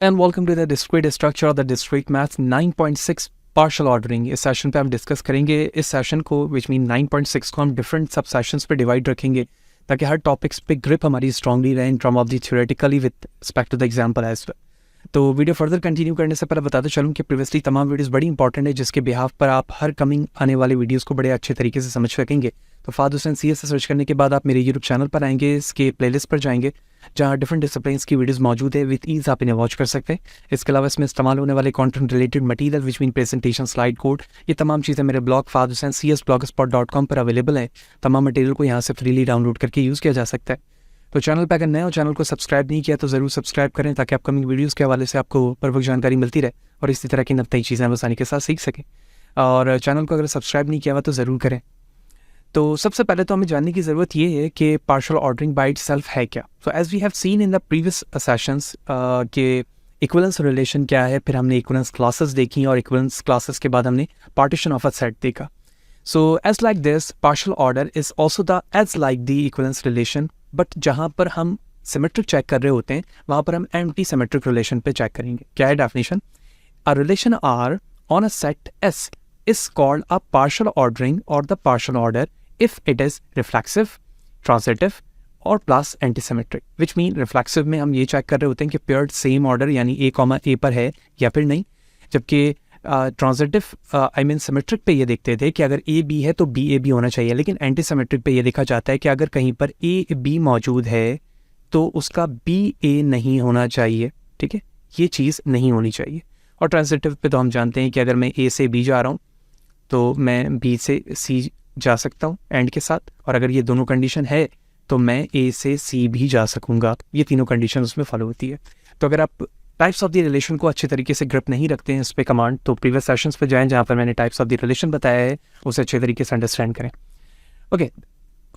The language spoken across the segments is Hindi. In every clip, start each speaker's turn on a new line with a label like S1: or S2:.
S1: And welcome to the discrete structure of the discrete maths 9.6 partial ordering. इस सेशन पे हम डिस्कस करेंगे इस सेशन को, विच मीन 9.6 को हम डिफरेंट सब सेशंस पे डिवाइड रखेंगे ताकि हर टॉपिक्स पे ग्रिप हमारी स्ट्रांगली रहे in term of the theoretically with respect to the example as well. तो वीडियो फर्दर कंटिन्यू करने से पहले बताते चलूँ कि प्रीवियसली तमाम वीडियोस बड़ी इंपॉर्टेंट है जिसके बिहाफ पर आप हर कमिंग आने वाले वीडियोस को बड़े अच्छे तरीके से समझ सकेंगे। तो फाद हुसैन CS से सर्च करने के बाद आप मेरे यूट्यूब चैनल पर आएंगे, इसके प्लेलिस्ट पर जाएंगे जहाँ डिफरेंट डिसिप्लिन्स की वीडियोस मौजूद है। विद ईज आप इन्हें वॉच कर सकते हैं। इसके अलावा इसमें इस्तेमाल होने वाले content related material which mean presentation, slide code, ये तमाम चीज़ें मेरे ब्लॉग fadhusaincs.blogspot.com पर अवेलेबल हैं। तमाम मटीरियल को यहाँ से फ्रीली डाउनलोड करके यूज़ किया जा सकता है। तो चैनल पर अगर नए हो, चैनल को सब्सक्राइब नहीं किया तो ज़रूर सब्सक्राइब करें ताकि अपकमिंग वीडियोज़ के हवाले से आपको परफेक्ट जानकारी मिलती रहे और इसी तरह की नई चीज़ें आसानी के साथ सीख सकें। और चैनल को अगर सब्सक्राइब नहीं किया हुआ तो ज़रूर करें। तो सबसे पहले तो हमें जानने की ज़रूरत ये है कि पार्शियल ऑर्डरिंग बाय इटसेल्फ है क्या। So as we have seen in the previous sessions के इक्विवेलेंस रिलेशन क्या है, फिर हमने इक्विवेलेंस क्लासेस देखी और इक्विवेलेंस क्लासेस के बाद हमने पार्टीशन ऑफ अ सेट देखा। So as like this partial order is also the as like the equivalence relation, but जहाँ पर हम सिमेट्रिक चेक कर रहे होते हैं वहाँ पर हम एंटी सिमेट्रिक रिलेशन पे चेक करेंगे। क्या है definition? A relation R on a set S is called a partial ordering or the partial order if it is reflexive, transitive और plus antisymmetric, which mean reflexive में हम ये चेक कर रहे होते हैं कि paired same order यानी A, A पर है या फिर नहीं, जबकि transitive I mean symmetric पे ये देखते थे कि अगर A B है तो B A B होना चाहिए, लेकिन antisymmetric पे ये देखा जाता है कि अगर कहीं पर A B मौजूद है तो उसका B A नहीं होना चाहिए। ठीक है, ये चीज़ नहीं होनी चाहिए। और ट्रांजिटिव पे तो हम जानते हैं कि अगर मैं A से B जा रहा हूँ तो मैं B से C जा सकता हूँ एंड के साथ, और अगर ये दोनों कंडीशन है तो मैं A से C भी जा सकूँगा। ये तीनों कंडीशन उसमें फॉलो होती है। तो अगर आप टाइप्स ऑफ द रिलेशन को अच्छे तरीके से ग्रिप नहीं रखते हैं इस पे कमांड, तो प्रीवियस सेशंस पे जाएं जहाँ पर मैंने टाइप्स ऑफ द रिलेशन बताया है, उसे अच्छे तरीके से अंडरस्टैंड करें। Okay,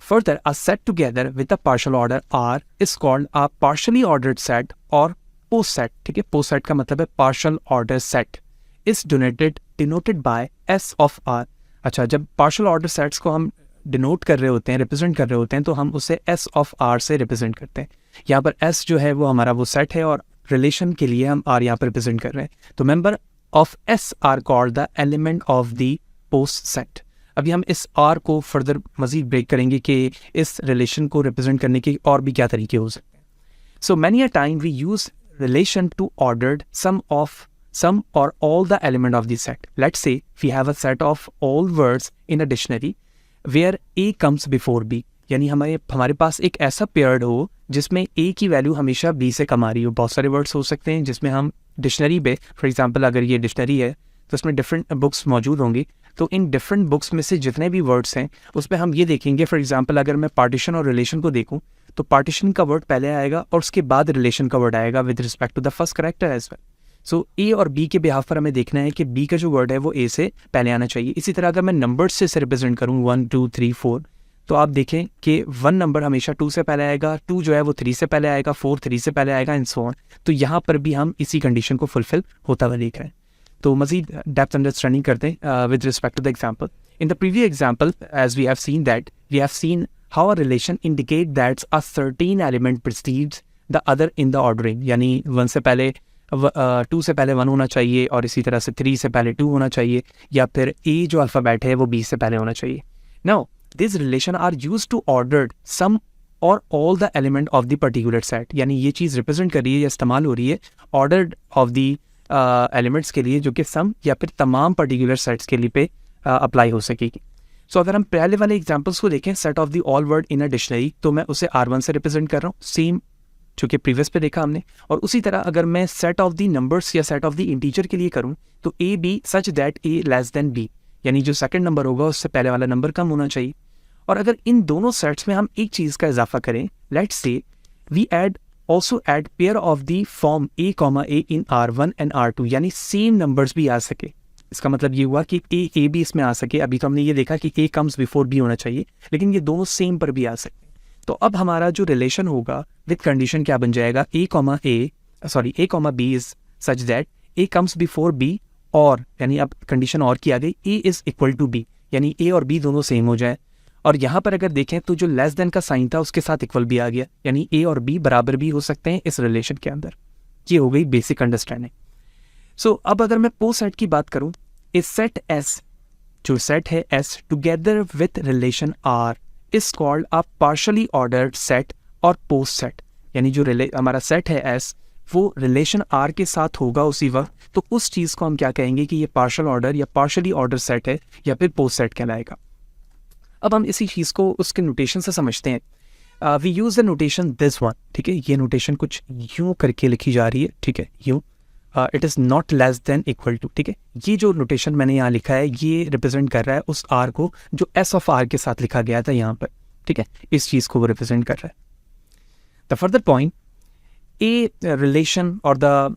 S1: further a set together with a partial order R is called a partially ordered set और पोस्ट सेट। ठीक है, पोस्ट सेट का मतलब है partial order set is denoted by S of R. अच्छा, जब पार्शियल ऑर्डर सेट्स को हम डिनोट कर रहे होते हैं, रिप्रेजेंट कर रहे होते हैं, तो हम उसे एस ऑफ आर से रिप्रेजेंट करते हैं। यहाँ पर एस जो है वो हमारा वो सेट है और रिलेशन के लिए हम आर यहाँ पर रिप्रेजेंट कर रहे हैं। तो member of S R called the element of the post set. अभी हम इस आर को फर्दर मजीद ब्रेक करेंगे कि इस रिलेशन को रिप्रेजेंट करने के और भी क्या तरीके हो सकते हैं। So many a time we use relation to ordered some or all the element of the set. Let's say we have a set of all words in a dictionary where A comes before B, यानी हमारे पास एक ऐसा पेयर्ड हो जिसमें A की वैल्यू हमेशा B से कम आ रही हो। बहुत सारे वर्ड्स हो सकते हैं जिसमें हम डिक्शनरी पे, फॉर एग्जांपल अगर ये डिक्शनरी है तो उसमें डिफरेंट बुक्स मौजूद होंगी, तो इन डिफरेंट बुक्स में से जितने भी वर्ड्स हैं उस पर हम ये देखेंगे। फॉर एग्जांपल अगर मैं पार्टीशन और रिलेशन को देखूं तो पार्टीशन का वर्ड पहले आएगा और उसके बाद रिलेशन का वर्ड आएगा with respect to the first character as well. So A और बी के बिहाफ पर हमें देखना है कि बी का जो वर्ड है वो ए से पहले आना चाहिए। इसी तरह अगर मैं नंबर्स से रिप्रेजेंट करूँ 1 2 3 4, तो आप देखें कि 1 नंबर हमेशा 2 से पहले आएगा, 2 जो है वो 3 से पहले आएगा, 4 3 से पहले आएगा एंड सो ऑन। तो यहाँ पर भी हम इसी कंडीशन को फुलफिल होता हुआ देख रहे हैं। तो मजीद डेप्थ अंडरस्टैंडिंग करते हैं with respect to the example. In the previous example as we have seen how a relation indicate that a certain element precedes the other in the ordering, यानी 1 से पहले 2 से पहले 1 होना चाहिए और इसी तरह से 3 से पहले 2 होना चाहिए, या फिर A जो अल्फ़ाबेट है वो B से पहले होना चाहिए। Now this relation are used to order some or all the element of the particular set, यानी ये चीज़ रिप्रेजेंट कर रही है या इस्तेमाल हो रही है ordered of the elements के लिए जो कि सम या फिर तमाम पर्टिकुलर सेट्स के लिए पे अप्लाई हो सकेगी। सो अगर हम पहले वाले एग्जांपल्स को देखें, set of the all word in a dictionary, तो मैं उसे R1 से रिप्रेजेंट कर रहा हूँ, सेम जो कि प्रीवियस पे देखा हमने। और उसी तरह अगर मैं सेट ऑफ द नंबर्स या सेट ऑफ द इंटीजर के लिए करूँ तो A B such that A less than B, यानी जो सेकंड नंबर होगा उससे पहले वाला नंबर कम होना चाहिए। और अगर इन दोनों सेट्स में हम एक चीज़ का इजाफा करें, let's say we also add pair of the form A, A in R1 and R2, यानी सेम नंबर्स भी आ सके। इसका मतलब ये हुआ कि ए भी इसमें आ सके। अभी तो हमने ये देखा कि A कम्स बिफोर B होना चाहिए, लेकिन ये दोनों सेम पर भी आ सकते हैं। तो अब हमारा जो रिलेशन होगा विद कंडीशन क्या बन जाएगा, A, B is such that A comes before B, और यानी अब कंडीशन और की आ गई, A is equal to B, यानी A और B दोनों सेम हो जाए। और यहाँ पर अगर देखें तो जो लेस देन का साइन था उसके साथ इक्वल भी आ गया, यानी A और B बराबर भी हो सकते हैं इस रिलेशन के अंदर। ये हो गई बेसिक अंडरस्टैंडिंग। सो अब अगर मैं पोस्ट सेट की बात करूँ, इस सेट एस, जो सेट है S together with relation R is called a partially ordered set और पोस्ट सेट। यानी जो हमारा सेट है एस वो रिलेशन आर के साथ होगा उसी वक्त, तो उस चीज़ को हम क्या कहेंगे कि ये पार्शल ऑर्डर या पार्शली ऑर्डर सेट है या फिर पोस्ट सेट कहलाएगा। अब हम इसी चीज़ को उसके नोटेशन से समझते हैं। We use the notation this one, ठीक है। ये नोटेशन कुछ यूँ करके लिखी जा रही है, ठीक है, यूँ, it is not less than equal to, ठीक है। ये जो नोटेशन मैंने यहाँ लिखा है ये रिप्रेजेंट कर रहा है उस आर को जो एस ऑफ आर के साथ लिखा गया था यहाँ पर, ठीक है। इस चीज़ को वो रिप्रेजेंट कर रहा है। The further point, A relation और the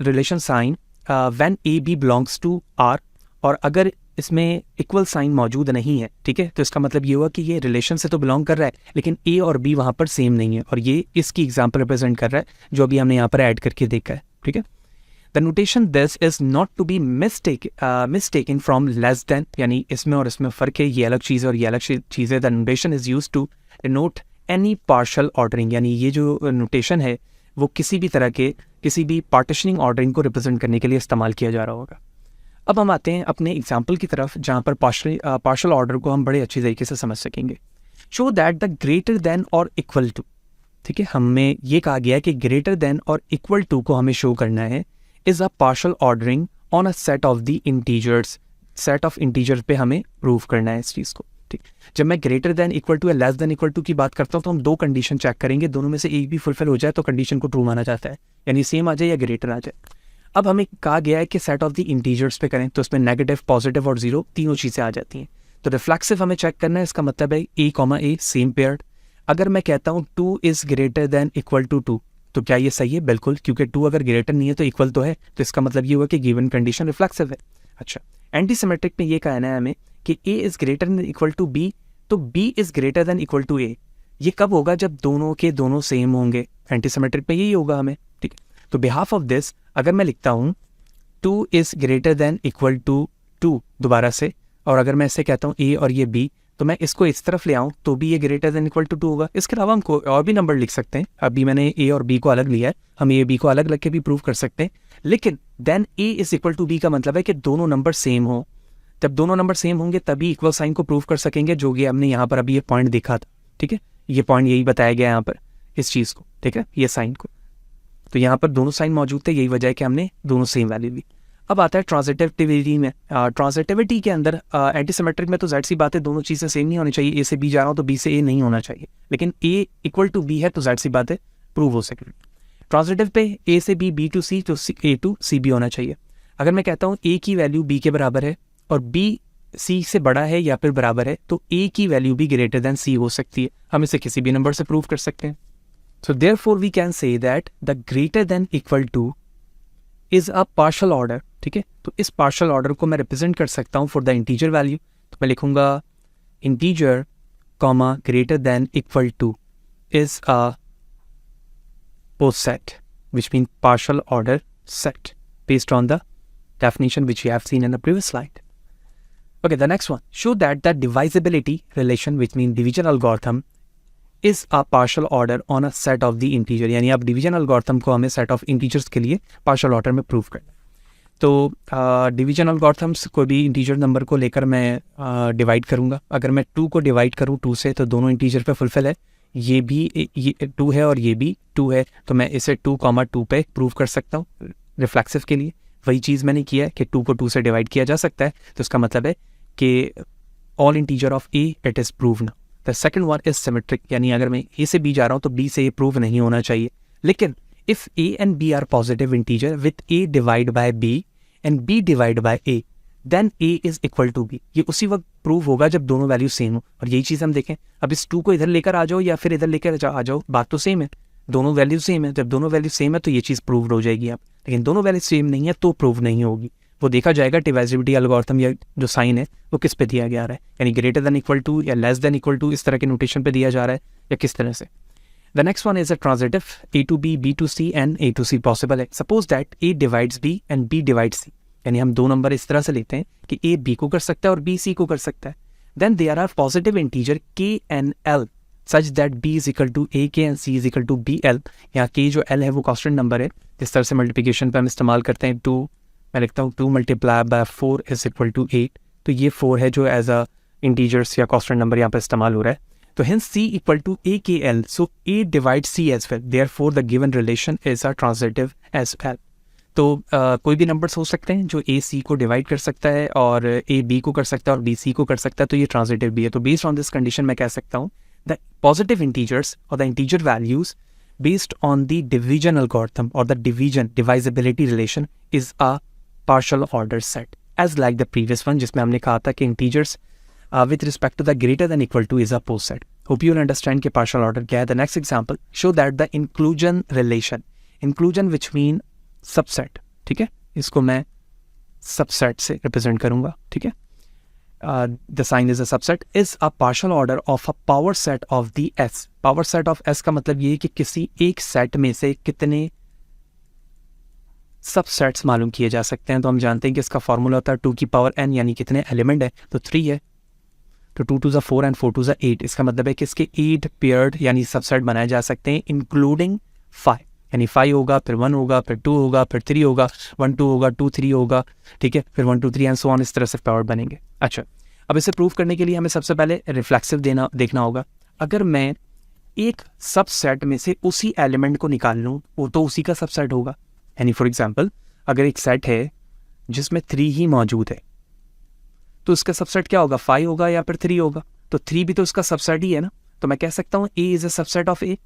S1: relation sign when A B belongs to R, और अगर इसमें इक्वल साइन मौजूद नहीं है, ठीक है, तो इसका मतलब ये हुआ कि ये रिलेशन से तो बिलोंग कर रहा है लेकिन ए और बी वहाँ पर सेम नहीं है, और ये इसकी एग्जांपल रिप्रेजेंट कर रहा है जो अभी हमने यहाँ पर ऐड करके देखा है, ठीक है। The notation this is not to be mistaken from less than, यानी इसमें और इसमें फ़र्क है, ये अलग चीज़ है और ये अलग चीज़ है। The notation is use to denote any partial ordering, यानी ये जो नोटेशन है वो किसी भी तरह के किसी भी पार्टीशनिंग ऑर्डरिंग को रिप्रेजेंट करने के लिए इस्तेमाल किया जा रहा होगा। अब हम आते हैं अपने एग्जाम्पल की तरफ जहाँ पर पार्शल ऑर्डर को हम बड़े अच्छी तरीके से समझ सकेंगे। Show that the greater then और इक्वल टू, ठीक है, हमें ये कहा गया है कि ग्रेटर देन और इक्वल टू को हमें शो करना है is a partial ordering on a set of the integers. Set of integers पे हमें प्रूव करना है इस चीज़ को, ठीक। जब मैं ग्रेटर देन इक्वल टू या लेस देन इक्वल टू की बात करता हूँ तो हम दो कंडीशन चेक करेंगे, दोनों में से एक भी फुलफिल हो जाए तो कंडीशन को ट्रू माना जाता है, यानी सेम आ जाए या ग्रेटर आ जाए। अब हमें कहा गया है कि सेट ऑफ द इंटीजर्स पे करें तो इसमें नेगेटिव, पॉजिटिव और जीरो तीनों चीज़ें आ जाती हैं। तो रिफ्लेक्सिव हमें चेक करना है, इसका मतलब है A comma A same paired. अगर मैं कहता हूँ 2 is greater than equal to 2, तो क्या ये सही है? बिल्कुल, क्योंकि 2 अगर ग्रेटर नहीं है तो इक्वल तो है, तो इसका मतलब ये हुआ कि गिवन कंडीशन रिफ्लेक्सिव है। अच्छा, एंटी सिमेट्रिक में ये कहना है हमें कि A is greater than equal to B, तो B is greater than equal to A. ये कब होगा? जब दोनों के दोनों सेम होंगे। एंटी सिमेट्रिक में यही होगा हमें, ठीक है। तो बिहाफ ऑफ दिस अगर मैं लिखता हूँ 2 is greater than equal to 2 दोबारा से, और अगर मैं इससे कहता हूँ ए और ये बी, तो मैं इसको इस तरफ ले आऊँ तो भी ये ग्रेटर देन इक्वल टू 2 होगा। इसके अलावा हम और भी नंबर लिख सकते हैं। अभी मैंने ए और बी को अलग लिया है, हम ए बी को अलग रख के भी प्रूव कर सकते हैं, लेकिन then A is equal to B का मतलब है कि दोनों नंबर सेम हो। जब दोनों नंबर सेम होंगे तभी इक्वल साइन को प्रूव कर सकेंगे, जो कि हमने यहाँ पर अभी ये पॉइंट देखा था, ठीक है। ये पॉइंट यही बताया गया यहाँ पर इस चीज़ को, ठीक है, ये साइन को। तो यहाँ पर दोनों साइन मौजूद थे, यही वजह है कि हमने दोनों सेम वैल्यू ली। अब आता है ट्रांजिटिविटी में। ट्रांजिटिविटी के अंदर एंटी सिमेट्रिक में तो ज़ाहिर सी बात है दोनों चीज़ें सेम नहीं होनी चाहिए। ए से बी जा रहा हूँ तो बी से ए नहीं होना चाहिए, लेकिन ए इक्वल टू बी है तो ज़ाहिर सी बात है प्रूव हो सके। ट्रांजिटिव पे ए से बी, बी टू सी, तो ए टू सी बी होना चाहिए। अगर मैं कहता हूँ ए की वैल्यू बी के बराबर है और बी सी से बड़ा है या फिर बराबर है, तो ए की वैल्यू भी ग्रेटर देन सी हो सकती है। हम इसे किसी भी नंबर से प्रूव कर सकते हैं। So therefore we can say that the greater than equal to is a partial order, ठीक है। तो इस पार्शल ऑर्डर को मैं रिप्रेजेंट कर सकता हूँ फॉर द इंटीजर वैल्यू। तो मैं लिखूंगा integer comma greater than equal to is a post set which mean partial order set based on the definition which you have seen in the previous slide. Okay, the next one, show that the divisibility relation which means division algorithm is a partial order on a set of the integer। यानी अब डिवीजन एल्गोरिथम को हमें सेट ऑफ इंटीजर्स के लिए पार्शियल ऑर्डर में प्रूव करना है। तो डिवीजन एल्गोरिथम्स कोई भी इंटीजर नंबर को लेकर मैं डिवाइड करूँगा। अगर मैं 2 को डिवाइड करूँ 2 से, तो दोनों इंटीजर पे फुलफिल है। ये भी ये 2 है और ये भी 2 है, तो मैं इसे 2,2 पे प्रूव कर सकता हूँ रिफ्लेक्सिव के लिए। वही चीज़ मैंने किया है कि 2 को 2 से डिवाइड किया जा सकता है, तो इसका मतलब है कि all integer of A it is prove ना। The second one is symmetric, यानी अगर मैं ए से बी जा रहा हूँ तो बी से ए प्रूव नहीं होना चाहिए, लेकिन if A and B are positive integer with A divide by B and B divide by A, then A is equal to B. ये उसी वक्त प्रूव होगा जब दोनों वैल्यू सेम हो। और यही चीज़ हम देखें, अब इस 2 को इधर लेकर आ जाओ या फिर इधर लेकर आ जाओ, बात तो सेम है, दोनों वैल्यू सेम है। जब दोनों वैल्यू सेम है तो ये चीज़ प्रूव हो जाएगी आप, लेकिन दोनों वैल्यू सेम नहीं है तो प्रूव नहीं होगी। वो देखा जाएगा डिवाइजिबिलिटी एल्गोरिथम या जो साइन है वो किस पे दिया गया रहा है, यानी ग्रेटर देन इक्वल टू या लेस देन इक्वल टू इस तरह के नोटेशन पे दिया जा रहा है या किस तरह से। The next one is a transitive A to B, B to C and A to C possible है। Suppose that A divides B and B divides C, यानी हम 2 नंबर इस तरह से लेते हैं कि ए बी को कर सकता है और बी सी को कर सकता है। Then there are positive integer के and L such that b is equal to a k and c is equal to b l। यहाँ k जो l है वो कांस्टेंट नंबर है, जिस तरह से मल्टीप्लिकेशन पे हम इस्तेमाल करते हैं 2, मैं लिखता हूँ 2 multiply by 4 is equal to 8, तो ये 4 है जो एज अ इंटीजर्स या कांस्टेंट नंबर यहाँ पर इस्तेमाल हो रहा है. तो hence C equal to A K L, so A divides C as well, therefore the given relation is a transitive as well. तो कोई भी नंबर्स हो सकते हैं जो A C को डिवाइड कर सकता है और A B को कर सकता है और B C को कर सकता है, तो ये ट्रांजिटिव भी है. तो बेस्ड ऑन दिस कंडीशन मैं कह सकता हूँ द पॉजिटिव इंटीजर्स और the integer values based on the division algorithm or the divisibility relation is a partial order set as like the previous one जिसमें हमने कहा था कि integers with respect to the greater than equal to is a post set. Hope you will understand कि partial order क्या है. The next example show that the inclusion relation, inclusion which mean subset, ठीक है, इसको मैं subset से represent करूँगा, ठीक है. The sign is a subset is a partial order of a power set of the S. Power set of S का मतलब ये है कि किसी एक सेट में से कितने सबसेट्स मालूम किए जा सकते हैं. तो हम जानते हैं कि इसका फॉर्मूला होता है 2 की पावर n, यानी कितने एलिमेंट है, तो 3 है. तो 2 to the 4 and 4 to the 8, इसका मतलब है कि इसके 8 पेयर्ड यानी सबसेट बनाए जा सकते हैं इंक्लूडिंग 5, यानी 5 होगा, फिर 1 होगा, फिर 2 होगा, फिर 3 होगा, 1 2 होगा, 2 3 होगा, ठीक है, फिर 1 2 3 एंड सो ऑन, इस तरह से पेयर्ड बनेंगे. अच्छा, अब इसे प्रूव करने के लिए हमें सबसे पहले रिफ्लेक्सिव देखना होगा. अगर मैं एक सबसेट में से उसी एलिमेंट को निकाल लूँ, वो तो उसी का सबसेट होगा. यानी फॉर एग्जांपल अगर एक सेट है जिसमें 3 ही मौजूद है, तो उसका सबसेट क्या होगा, 5 होगा या फिर 3 होगा. तो 3 भी तो उसका सबसेट ही है ना. तो मैं कह सकता हूँ A is a subset of A,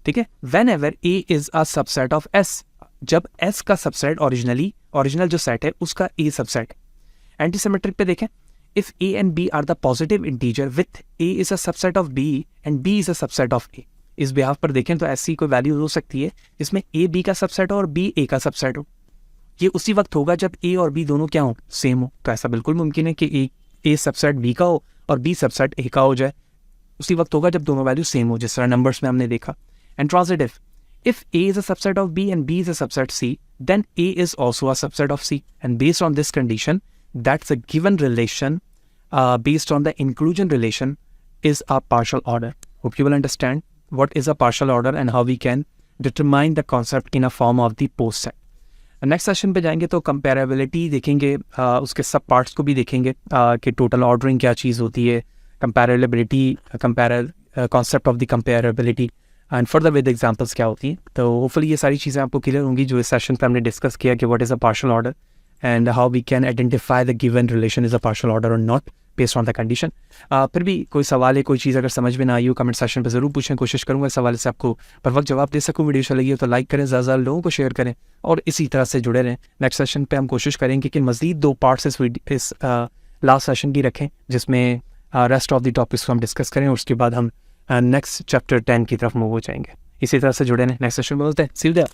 S1: ठीक है. When ever A is a subset of S, जब S का सबसेट ओरिजिनल जो सेट है उसका A सबसेट. एंटीसिमेट्रिक पे देखें, if A and B are the positive integer with A is a subset of B and B is a subset of A. इस बिहाफ पर देखें तो ऐसी कोई वैल्यू हो सकती है जिसमें A B का सबसेट हो और B A का सबसेट हो. ये उसी वक्त होगा जब A और B दोनों क्या हो, सेम हो. तो ऐसा बिल्कुल मुमकिन है कि A सबसेट B का हो और B सबसेट A का हो जाए. उसी वक्त होगा जब दोनों वैल्यू सेम हो, जिस तरह नंबर्स में हमने देखा. And transitive, if A is a subset of B and B is a subset C, then A is also a subset of C. And based on this condition, that's a given relation based on the inclusion relation is a partial order. Hope you will understand what is a partial order and how we can determine the concept in a form of the post set. Next session पे जाएंगे तो कंपेरेबिलिटी देखेंगे, उसके सब पार्ट्स को भी देखेंगे कि टोटल ऑर्डरिंग क्या चीज़ होती है, comparability, concept of the comparability and further with examples क्या होती हैं. तो होपफुली ये सारी चीज़ें आपको क्लियर होंगी जो इस सेशन पे हमने डिस्कस किया कि what is a partial order and how we can identify the given relation is a partial order or not based on the condition. फिर भी कोई सवाल है, कोई चीज़ अगर समझ में ना आई हो कमेंट सेक्शन पे ज़रूर पूछें. कोशिश करूँगा इस सवाल से आपको पर वक्त जवाब दे सकूँ. वीडियो अच्छा लगी हो तो लाइक करें, ज़्यादा लोगों को शेयर करें और इसी तरह से जुड़े रहें. नेक्स्ट सेशन पे हम कोशिश करेंगे कि मज़ीद 2 पार्ट्स इस लास्ट सेशन की रखें जिसमें रेस्ट ऑफ द टॉपिक्स को हम डिस्कस करें और उसके बाद हम नेक्स्ट चैप्टर 10 की तरफ मूव हो जाएंगे. इसी तरह से जुड़े रहें. नेक्स्ट सेशन में मिलते हैं. सी यू देयर.